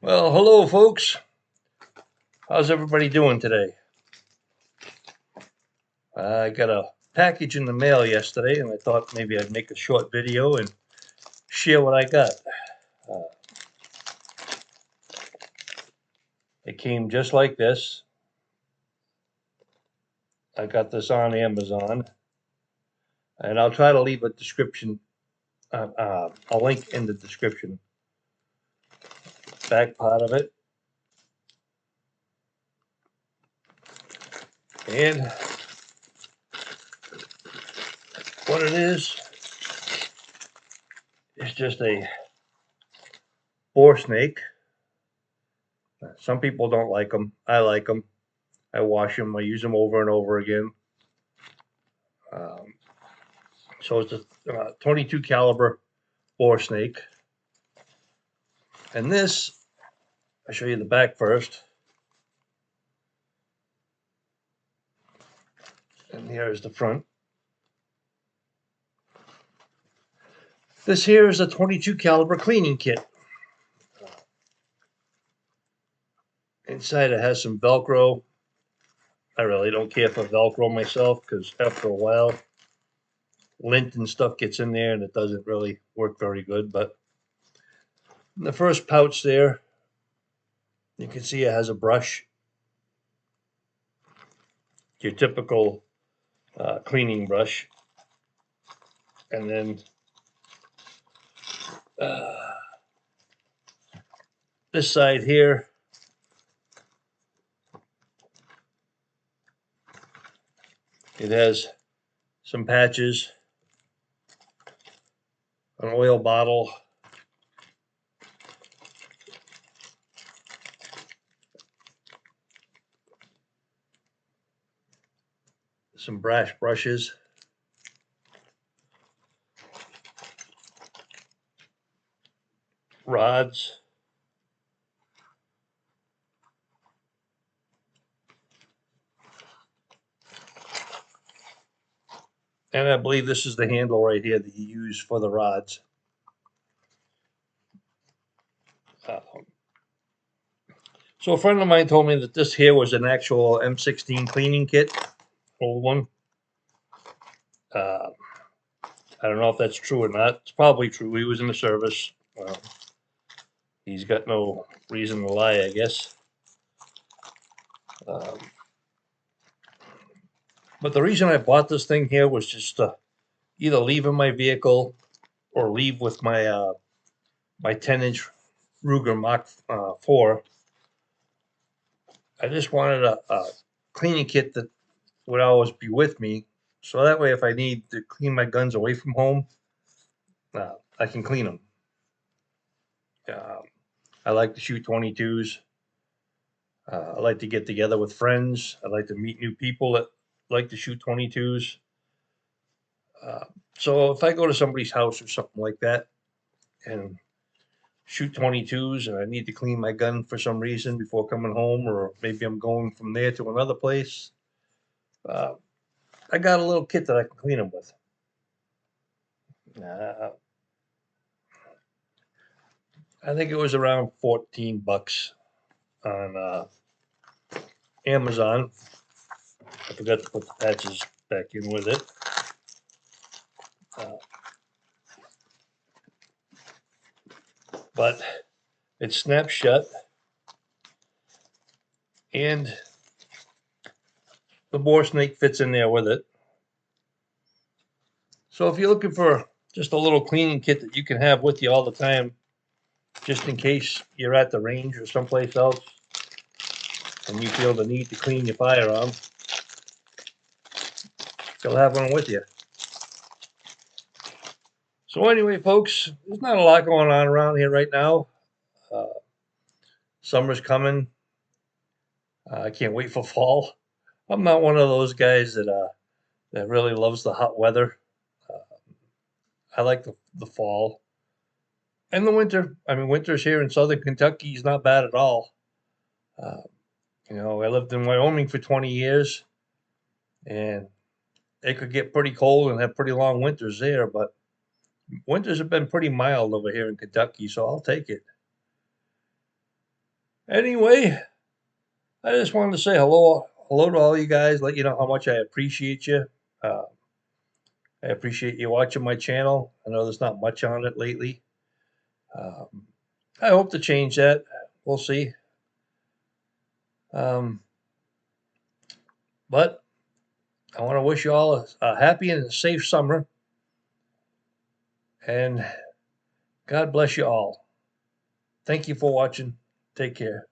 Well, hello, folks. How's everybody doing today? I got a package in the mail yesterday, and I thought maybe I'd make a short video and share what I got. Uh, it came just like this. I got this on Amazon, and I'll try to leave a description, a link in the description. Back part of it, and what it is just a boar snake. Some people don't like them. I like them. I wash them. I use them over and over again. Um, so it's a 22 caliber boar snake. And this, I'll show you the back first. And here is the front. This here is a 22 caliber cleaning kit. Inside it has some Velcro. I really don't care for Velcro myself because after a while, lint and stuff gets in there and it doesn't really work very good. But in the first pouch there, you can see it has a brush. Your typical cleaning brush. And then this side here, it has some patches, an oil bottle, some brass brushes, rods, and I believe this is the handle right here that you use for the rods. So a friend of mine told me that this here was an actual M16 cleaning kit, old one. I don't know if that's true or not. It's probably true. He was in the service. He's got no reason to lie, I guess. Um, but the reason I bought this thing here was just to either leave in my vehicle or leave with my 10-inch Ruger Mach 4. I just wanted a cleaning kit that would always be with me, so that way if I need to clean my guns away from home, I can clean them. I like to shoot 22s. I like to get together with friends. I like to meet new people that like to shoot 22s. Uh, so if I go to somebody's house or something like that and shoot 22s and I need to clean my gun for some reason before coming home, or maybe I'm going from there to another place, uh, I got a little kit that I can clean them with. I think it was around $14 on Amazon. I forgot to put the patches back in with it. Uh, but it snaps shut, and the boar snake fits in there with it. So if you're looking for just a little cleaning kit that you can have with you all the time, just in case you're at the range or someplace else and you feel the need to clean your firearm, you'll have one with you. So anyway, folks, there's not a lot going on around here right now. Uh, Summer's coming. I can't wait for fall. I'm not one of those guys that really loves the hot weather. Uh, I like the fall and the winter. I mean, winters here in southern Kentucky is not bad at all. Uh, I lived in Wyoming for 20 years, and it could get pretty cold and have pretty long winters there. But winters have been pretty mild over here in Kentucky, so I'll take it. Anyway, I just wanted to say hello to all you guys. Let you know how much I appreciate you. Uh, I appreciate you watching my channel. I know there's not much on it lately. Um, I hope to change that. We'll see. Um, but I want to wish you all a happy and a safe summer. And God bless you all. Thank you for watching. Take care.